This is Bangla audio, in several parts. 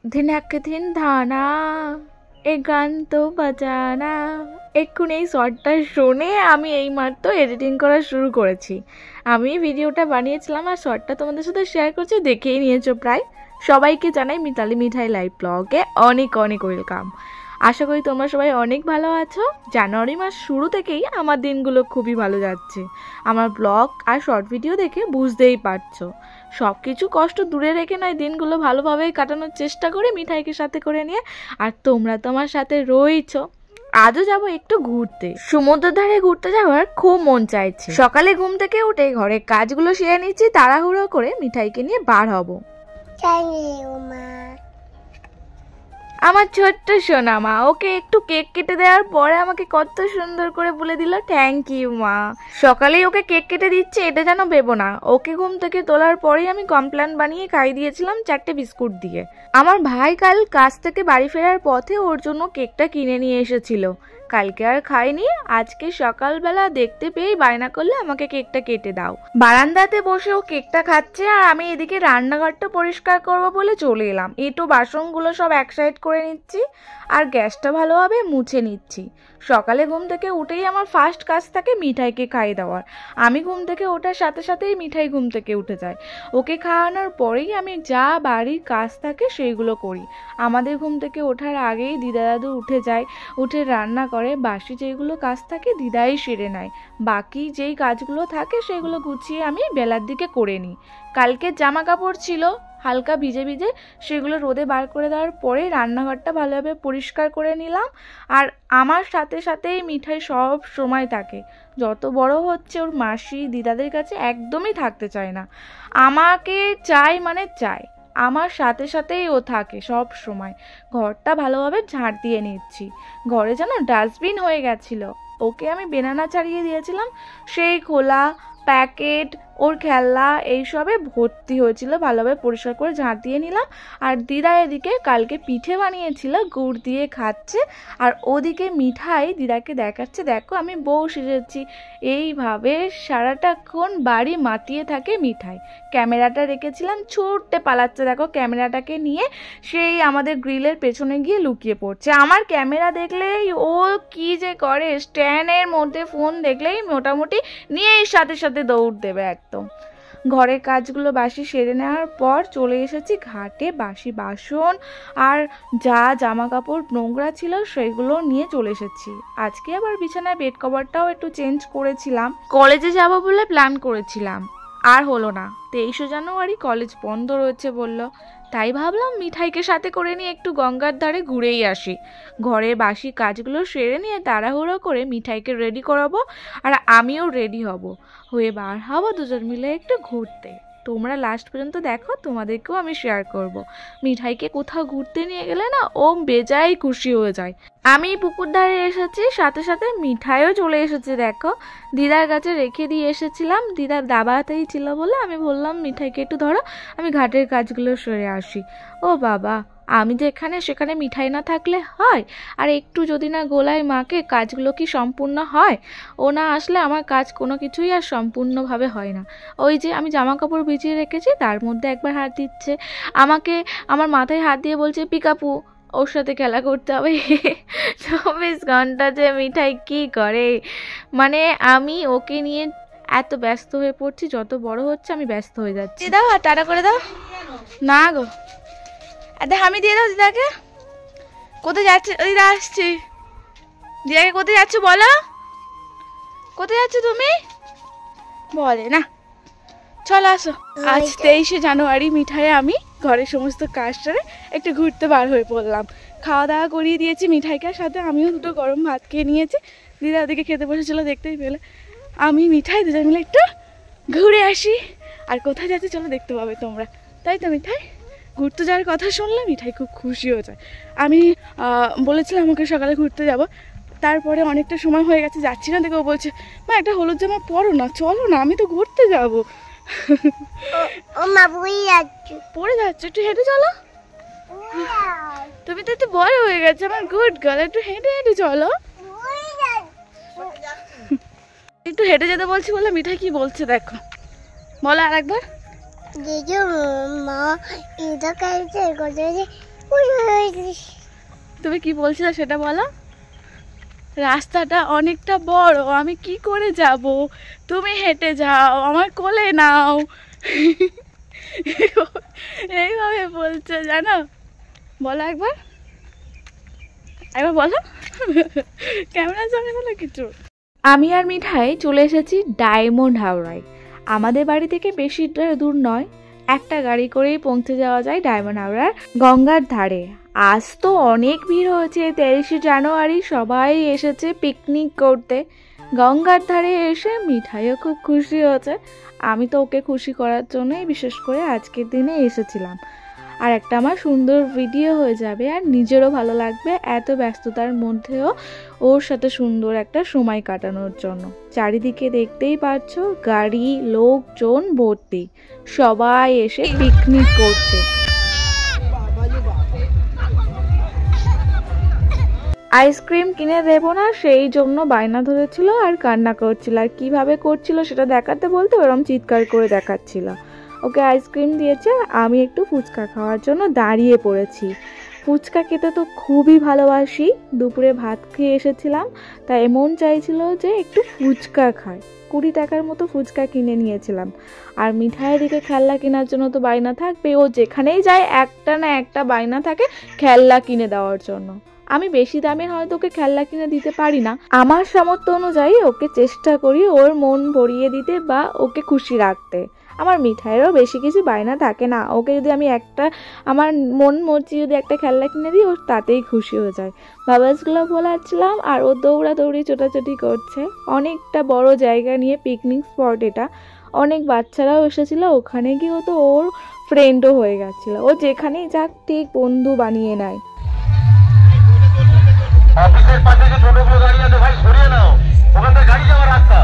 ধিনাক ধিন ধানা এ গান তো বাজানা। এক্ষুনি এই শর্টটা শুনে আমি এইমাত্র এডিটিং করা শুরু করেছি। আমি ভিডিওটা বানিয়েছিলাম আর শর্টটা তোমাদের সাথে শেয়ার করছি, দেখেই নিয়েছো প্রায়। সবাইকে জানাই মিতালি মিঠাই লাইভ ব্লগে অনেক অনেক ওয়েলকাম। আশা করি তোমরা সবাই অনেক ভালো আছো। জানুয়ারি মাস শুরু থেকেই আমার দিনগুলো খুবই ভালো যাচ্ছে। আমার ব্লগ আর শর্ট ভিডিও দেখে বুঝতেই পারছো, সব কিছু কষ্ট দূরে রেখে নয় দিনগুলো ভালোভাবে কাটানোর চেষ্টা করি মিঠাইকে সাথে করে নিয়ে। আর তোমরা তো আমার সাথে রয়েছো। আজও যাব একটু ঘুরতে, সমুদ্রের ধারে ঘুরতে যাওয়ার খুব মন চাইছে। সকালে ঘুম থেকে উঠে ঘরের কাজগুলো সেরে নিচ্ছি, তাড়াহুড়ো করে মিঠাইকে নিয়ে বার হব। আমার ছোট্ট সোনা মা, ওকে একটু কেক কেটে দেওয়ার পরে আমাকে কত সুন্দর করে বলে দিল থ্যাংক ইউ মা। সকালেই ওকে কেক কেটে দিচ্ছে এটা যেন ভেবো না। ওকে ঘুম থেকে তোলার পরেই আমি কমপ্লেন বানিয়ে খাইয়ে দিয়েছিলাম 4টে বিস্কুট দিয়ে। আমার ভাই কাল কাজ থেকে বাড়ি ফেরার পথে ওর জন্য কেকটা কিনে নিয়ে এসেছিল। কালকে আর খাইনি, আজকে সকালবেলা দেখতে পেয়েই বায়না করলে আমাকে কেকটা কেটে দাও। বারান্দাতে বসে ও কেকটা খাচ্ছে আর আমি এদিকে রান্নাঘরটা পরিষ্কার করব বলে চলে এলাম। এটো বাসনগুলো সব এক সাইড করে নিচ্ছি আর গ্যাসটা ভালোভাবে মুছে নিচ্ছি। সকালে ঘুম থেকে উঠেই আমার ফার্স্ট কাজ থাকে মিঠাইকে খাইয়ে দেওয়ার। আমি ঘুম থেকে ওঠার সাথে সাথেই মিঠাই ঘুম থেকে উঠে যায়। ওকে খাওয়ানোর পরেই আমি যা বাড়ির কাজ থাকে সেইগুলো করি। আমাদের ঘুম থেকে ওঠার আগেই দিদা দাদু উঠে যায়, উঠে রান্না করে। বাসি যেগুলো কাজ থাকে দিদাই সেরে নেয়, বাকি যেই কাজগুলো থাকে সেগুলো গুছিয়ে আমি বেলার দিকে করে নিই। কালকে জামা কাপড় ছিল হালকা ভিজে ভিজে, সেগুলো রোদে বার করে দেওয়ার পরে রান্নাঘরটা ভালোভাবে পরিষ্কার করে নিলাম। আর আমার সাথে সাথেই মিঠাই সব সময় থাকে। যত বড় হচ্ছে ওর মাসি দিদাদের কাছে একদমই থাকতে চায় না, আমাকে চাই মানে চাই। আমার সাথে সাথেই ও থাকে সব সময়। ঘরটা ভালোভাবে ঝাড় দিয়ে নিচ্ছি। ঘরে যেন ডাস্টবিন হয়ে গেছিল, ওকে আমি বেনানা ছাড়িয়ে দিয়েছিলাম, সেই খোলা প্যাকেট ওর খেলনা এইসবে ভর্তি হয়েছিল। ভালোভাবে পরিষ্কার করে ঝাঁট দিয়ে নিলাম। আর দিদা এদিকে কালকে পিঠে বানিয়েছিল, গুড় দিয়ে খাচ্ছে। আর ওদিকে মিঠাই দিদাকে দেখাচ্ছে দেখো আমি বউ সেজেছি। এইভাবে সারাটাক্ষণ বাড়ি মাতিয়ে থাকে মিঠাই। ক্যামেরাটা রেখেছিলাম, ছুটতে পালাচ্ছে দেখো ক্যামেরাটাকে নিয়ে, সেই আমাদের গ্রিলের পেছনে গিয়ে লুকিয়ে পড়ছে। আমার ক্যামেরা দেখলেই ও কি যে করে, স্ট্যান্ডের মধ্যে ফোন দেখলেই মোটামুটি নিয়েই সাথে সাথে দৌড় দেবে একদম। ঘরের কাজগুলো বাসি সেরে নেওয়ার পর চলে এসেছি ঘাটে। বাসি বাসন আর যা জামা কাপড় নোংরা ছিল সেগুলো নিয়ে চলে এসেছি। আজকে আবার বিছানায় বেড কভারটাও একটু চেঞ্জ করেছিলাম। কলেজে যাব বলে প্ল্যান করেছিলাম, আর হলো না। 23শে জানুয়ারি কলেজ বন্ধ রয়েছে বললো, তাই ভাবলাম মিঠাইকে সাথে করে নিয়ে একটু গঙ্গার ধারে ঘুরেই আসি। ঘরের বাসি কাজগুলো সেরে নিয়ে তাড়াহুড়ো করে মিঠাইকে রেডি করাবো আর আমিও রেডি হব, হয়ে বার হবো দুজন মিলে একটু ঘুরতে। তোমরা লাস্ট পর্যন্ত দেখো, তোমাদেরকেও আমি শেয়ার করব। মিঠাইকে কোথাও ঘুরতে নিয়ে গেলে না ও বেজায় খুশি হয়ে যায়। আমি পুকুর ধারে এসেছি, সাথে সাথে মিঠাইও চলে এসেছে দেখো। দিদার কাছে রেখে দিয়ে এসেছিলাম, দিদার দাবাতেই ছিল বলে আমি বললাম মিঠাইকে একটু ধরো, আমি ঘাটের কাজগুলো সেরে আসি। ও বাবা, আমি যেখানে সেখানে মিঠাই না থাকলে হয়? আর একটু যদি না গোলায় মাকে কাজগুলো কি সম্পূর্ণ হয়? ও না আসলে আমার কাজ কোনো কিছুই আর সম্পূর্ণভাবে হয় না। ওই যে আমি জামা কাপড় ভিজিয়ে রেখেছি তার মধ্যে একবার হাত দিচ্ছে, আমাকে আমার মাথায় হাত দিয়ে বলছে পিকাপু ওর সাথে খেলা করতে হবে। 24 ঘন্টা যে মিঠাই কি করে, মানে আমি ওকে নিয়ে এত ব্যস্ত হয়ে পড়ছি, যত বড় হচ্ছে আমি ব্যস্ত হয়ে যাচ্ছি। দাও আর টাটা করে দাও না গো, আমি দিয়ে দাও দিদাকে। কোথায় যাচ্ছে? দিদা আসছি। দিদাকে কোথায় যাচ্ছ বলো, কোথায় যাচ্ছ তুমি? বলে না, চলো আসো। আজ 23শে জানুয়ারি মিঠাই আমি ঘরের সমস্ত কাজ সেরে একটু ঘুরতে বার হয়ে পড়লাম। খাওয়া দাওয়া করিয়ে দিয়েছি মিঠাইকে, সাথে আমিও দুটো গরম ভাত খেয়ে নিয়েছি। দিদা ওদিকে খেতে বসেছিল, দেখতেই পেলে। আমি মিঠাই দুজন মিলে একটু ঘুরে আসি। আর কোথায় যাচ্ছে চলো দেখতে পাবে তোমরা, তাই তো মিঠাই? ঘুরতে যাওয়ার কথা শুনলে মিঠাই খুব খুশি হয়ে যায়। আমি বলেছিলাম আমাকে সকালে ঘুরতে যাব, তারপরে অনেকটা সময় হয়ে গেছে যাচ্ছি না, দেখে ও বলছে মা একটা হলুদ জামা পরো না, চলো না, আমি তো ঘুরতে যাবো। পরে যাচ্ছে, একটু হেঁটে চলো। তুমি তো একটু বড় হয়ে গেছে আমার গুড গার্ল, একটু হেঁটে হেঁটে চলো। একটু হেঁটে যেতে বলছি বলে মিঠাই কি বলছে দেখো, বলো আর একবার। তুমি কি বলছিলে সেটা বলো। রাস্তাটা অনেকটা বড়, আমি কি করে যাব, তুমি হেঁটে যাও, আমার কোলে নাও। এইভাবে বলছো জানো। বলো একবার, একবার বলো। ক্যামেরার সামনে বলো কিছু। আমি আর মিঠাই চলে এসেছি ডায়মন্ড হাওড়ায়। আমাদের বাড়ি থেকে বেশি দূর নয়, একটা গাড়ি করেই পৌঁছে যাওয়া যায় ডায়মন্ড হাওড়ার গঙ্গার ধারে। আজ তো অনেক ভিড় হয়েছে, 23শে জানুয়ারি, সবাই এসেছে পিকনিক করতে। গঙ্গার ধারে এসে মিঠাইও খুব খুশি হয়েছে। আমি তো ওকে খুশি করার জন্যই বিশেষ করে আজকের দিনে এসেছিলাম। আর একটা আমার সুন্দর ভিডিও হয়ে যাবে, আর নিজেরও ভালো লাগবে এত ব্যস্ততার মধ্যেও ওর সাথে সুন্দর একটা সময় কাটানোর জন্য। চারিদিকে দেখতেই পাচ্ছ গাড়ি, লোকজন ভর্তি, সবাই এসে পিকনিক করছে। আইসক্রিম কিনে দেবো না সেই জন্য বায়না ধরেছিল আর কান্না করছিল, আর কিভাবে করছিল সেটা দেখাতে বলতে ওরম চিৎকার করে দেখাচ্ছিল। ওকে আইসক্রিম দিয়েছে, আমি একটু ফুচকা খাওয়ার জন্য দাঁড়িয়ে পড়েছি। ফুচকা খেতে তো খুবই ভালোবাসি, দুপুরে ভাত খেয়ে এসেছিলাম, তাই মন চাইছিল যে একটু ফুচকা খাই। 20 টাকার মতো ফুচকা কিনে নিয়েছিলাম। আর মিঠাইয়ের দিকে খেলনা কেনার জন্য তো বায়না থাকবে, ও যেখানেই যায় একটা না একটা বায়না থাকে খেলনা কিনে দেওয়ার জন্য। আমি বেশি দামের হয়তো ওকে খেলনা কিনে দিতে পারি না, আমার সামর্থ্য অনুযায়ী ওকে চেষ্টা করি ওর মন ভরিয়ে দিতে বা ওকে খুশি রাখতে। আমার মিঠাইয়েরও বেশি কিছু বায়না থাকে না, ওকে যদি আমি একটা আমার মন মর্জি যদি একটা খেলনা কিনে দিই ও তাতেই খুশি হয়ে যায়। বাবাসগুলো বলাচ্ছিলাম আর ও দৌড়াদৌড়ি ছোটাছুটি করছে। অনেকটা বড় জায়গা নিয়ে পিকনিক স্পট এটা, অনেক বাচ্চারাও এসেছিলো। ওখানে গিয়ে ও তো ওর ফ্রেন্ডও হয়ে গেছিলো, ও যেখানেই যাক ঠিক বন্ধু বানিয়ে নেয়। অফিসের পাশে যে টোটোগুলো দাঁড়িয়ে আছে ভাই সরিয়ে নাও, ওখান থেকে গাড়ি যাওয়ার রাস্তা।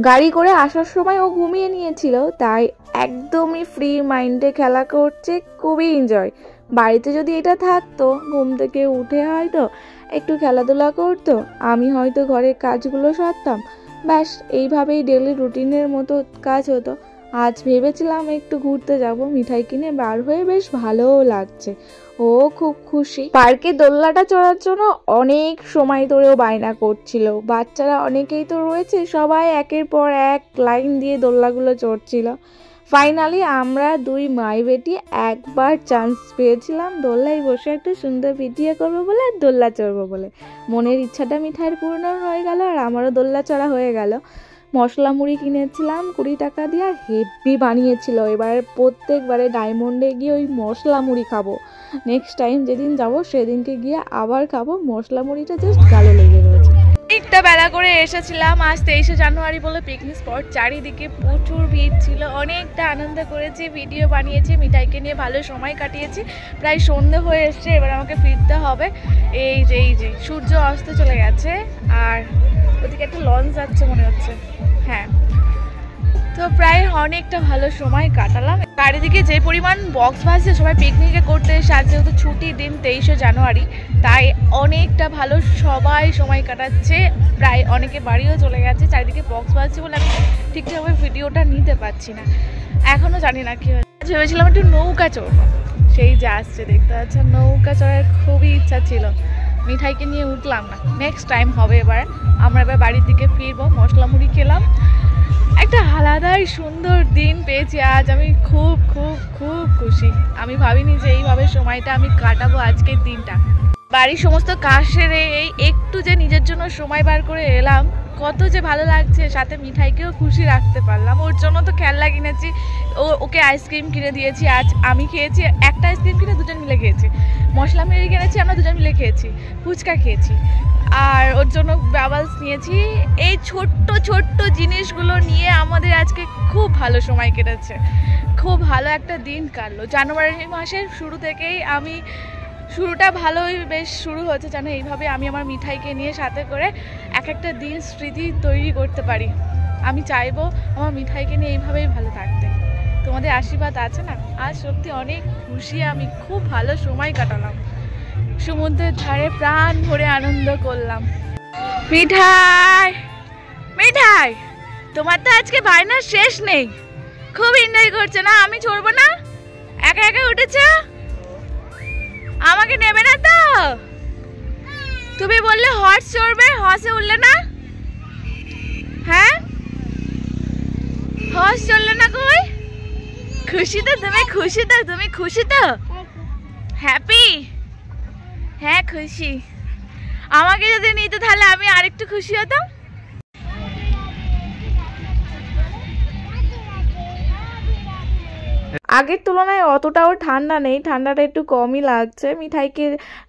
গাড়ি করে আসার সময় ও ঘুমিয়ে নিয়েছিল, তাই একদমই ফ্রি মাইন্ডে খেলা করছে, খুবই এনজয়। বাড়িতে যদি এটা থাকতো, ঘুম থেকে উঠে হয়তো একটু খেলাধুলা করতো, আমি হয়তো ঘরের কাজগুলো সারতাম, ব্যাস এইভাবেই ডেলি রুটিনের মতো কাজ হতো। আজ ভেবেছিলাম একটু ঘুরতে যাব, মিঠাই কিনে বার হয়ে বেশ ভালোও লাগছে, ও খুব খুশি। পার্কে দোলনাটা চড়ার জন্য অনেক সময় ধরেও বায়না করছিল। বাচ্চারা অনেকেই তো রয়েছে, সবাই একের পর এক লাইন দিয়ে দোলনাগুলো চড়ছিল। ফাইনালি আমরা দুই মাই বেটি একবার চান্স পেয়েছিলাম দোলনায় বসে একটা সুন্দর ভিডিও করবো বলে আর দোলনা চড়বো বলে। মনের ইচ্ছাটা মিঠাইয়ের পূর্ণ হয়ে গেল আর আমারও দোলনা চড়া হয়ে গেল। মশলা মুড়ি কিনেছিলাম 20 টাকা দিয়ে, আর হেভি বানিয়েছিল। এবার প্রত্যেকবারে ডায়মন্ডে গিয়ে ওই মশলা মুড়ি খাবো। নেক্সট টাইম যেদিন যাব সেদিনকে গিয়ে আবার খাবো। মশলা মুড়িটা জাস্ট গালে লেগে রয়েছে। একটা বেলা করে এসেছিলাম, আজ 23শে জানুয়ারি বলে পিকনিক স্পট, চারিদিকে প্রচুর ভিড় ছিল, অনেকটা আনন্দ করেছি, ভিডিও বানিয়েছি, মিঠাইকে নিয়ে ভালো সময় কাটিয়েছি। প্রায় সন্ধে হয়ে এসছে, এবার আমাকে ফিরতে হবে। এই যে সূর্য অস্ত চলে গেছে, আর ওদিকে একটা লঞ্চ যাচ্ছে মনে হচ্ছে। হ্যাঁ, তো প্রায় অনেকটা ভালো সময় কাটালাম। চারিদিকে যে পরিমাণ বক্স বাজছে, সবাই পিকনিকে করতে এসে, আজ যেহেতু ছুটির দিন 23শে জানুয়ারি, তাই অনেকটা ভালো সবাই সময় কাটাচ্ছে। প্রায় অনেকে বাড়িও চলে গেছে, চারিদিকে বক্স বাজছে বলে আমি ঠিকঠাকভাবে ভিডিওটা নিতে পারছি না, এখনও জানি না কী হয়েছে। ভেবেছিলাম একটু নৌকা চড়বো, সেই যে আসছে দেখতে পাচ্ছেন, নৌকা চড়ার খুবই ইচ্ছা ছিল, মিঠাইকে নিয়ে উঠলাম না। নেক্সট টাইম হবে। এবার আমরা এবার বাড়ির দিকে ফিরবো। মশলা মুড়ি খেলাম, একটা আলাদাই সুন্দর দিন পেয়েছি আজ। আমি খুব খুব খুব খুশি। আমি ভাবিনি যে এইভাবে সময়টা আমি কাটাবো আজকের দিনটা। বাড়ির সমস্ত কাজ সেরে এই একটু যে নিজের জন্য সময় বার করে এলাম, কত যে ভালো লাগছে। সাথে মিঠাইকেও খুশি রাখতে পারলাম, ওর জন্য তো খেলনা কিনেছি, ওকে আইসক্রিম কিনে দিয়েছি। আজ আমি খেয়েছি, একটা আইসক্রিম কিনে দুজন মিলে খেয়েছি। মশলা মুড়ি কিনেছি, আমরা দুজন মিলে খেয়েছি। ফুচকা খেয়েছি, আর ওর জন্য বাবলস নিয়েছি। এই ছোট্ট ছোট্ট জিনিসগুলো নিয়ে আমাদের আজকে খুব ভালো সময় কেটেছে, খুব ভালো একটা দিন কাটলো। জানুয়ারি মাসের শুরু থেকেই আমি শুরুটা ভালোই বেশ শুরু হয়েছে, যেন এইভাবে আমি আমার মিঠাইকে নিয়ে সাথে করে এক একটা দিন স্মৃতি তৈরি করতে পারি। আমি চাইবো আমার মিঠাইকে নিয়ে এইভাবেই ভালো থাকতে। তোমাদের আশীর্বাদ আছে না, আজ সত্যি অনেক খুশি, আমি খুব ভালো সময় কাটালাম, সমুদ্রের ধারে প্রাণ ভরে আনন্দ করলাম। মিঠাই মিঠাই, তোমার তো আজকে বায়নার শেষ নেই, খুব এনজয় করছো না? আমি চড়বো না? একা একা উঠেছো, আমাকে নেবে না তো? তুমি বললে হর্স চড়বে, হর্সে উঠলে না? হ্যাঁ, হর্স চললে না কই? খুশি তো তুমি? খুশি তো তুমি? খুশি তো? হ্যাপি? হ্যাঁ খুশি। আমাকে যদি নিত তাহলে আমি আরেকটু খুশি হতাম। আগের তুলনায় অতটাও ঠান্ডা নেই, ঠান্ডাটা একটু কমই লাগছে। মিঠাইকে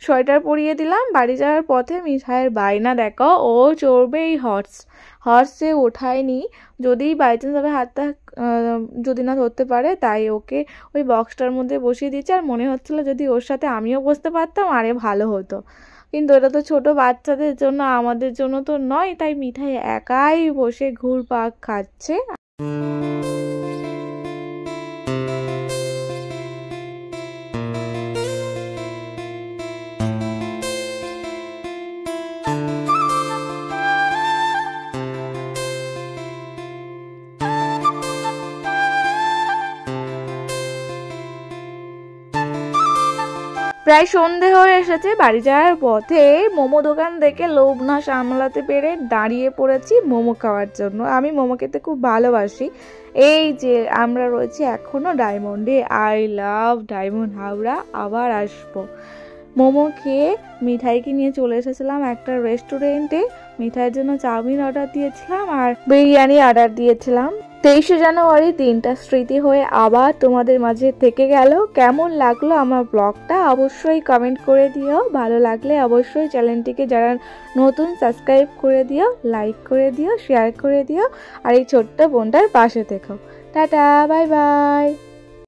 সোয়েটার পরিয়ে দিলাম। বাড়ি যাওয়ার পথে মিঠাইয়ের বায়না দেখো, ও চড়বে এই হর্সে ওঠায়নি, যদি বাই চান্স হবে হাতটা যদি না ধরতে পারে, তাই ওকে ওই বক্সটার মধ্যে বসিয়ে দিচ্ছে। আর মনে হচ্ছিল যদি ওর সাথে আমিও বসতে পারতাম আরে ভালো হতো, কিন্তু এটা তো ছোট বাচ্চাদের জন্য, আমাদের জন্য তো নয়। তাই মিঠাই একাই বসে ঘুরপাক খাচ্ছে। প্রায় সন্ধে হয়ে এসেছে। বাড়ি যাওয়ার পথে মোমো দোকান দেখে লোভ না সামলাতে পেরে দাঁড়িয়ে পড়েছি মোমো খাওয়ার জন্য। আমি মোমো খেতে খুব ভালোবাসি। এই যে আমরা রয়েছি এখনো ডায়মন্ডে। আই লাভ ডায়মন্ড হাওড়া, আবার আসবো। মোমো খেয়ে মিঠাইকে নিয়ে চলে এসেছিলাম একটা রেস্টুরেন্টে। মিঠাইয়ের জন্য চাউমিন অর্ডার দিয়েছিলাম আর বিরিয়ানি অর্ডার দিয়েছিলাম। 23শে জানুয়ারি দিনটা স্মৃতি হয়ে আবার তোমাদের মাঝে থেকে গেল। কেমন লাগলো আমার ব্লগটা অবশ্যই কমেন্ট করে দিও। ভালো লাগলে অবশ্যই চ্যানেলটিকে যারা নতুন সাবস্ক্রাইব করে দিও, লাইক করে দিও, শেয়ার করে দিও, আর এই ছোট্ট বোনটার পাশে থেকো। Tata, bye bye.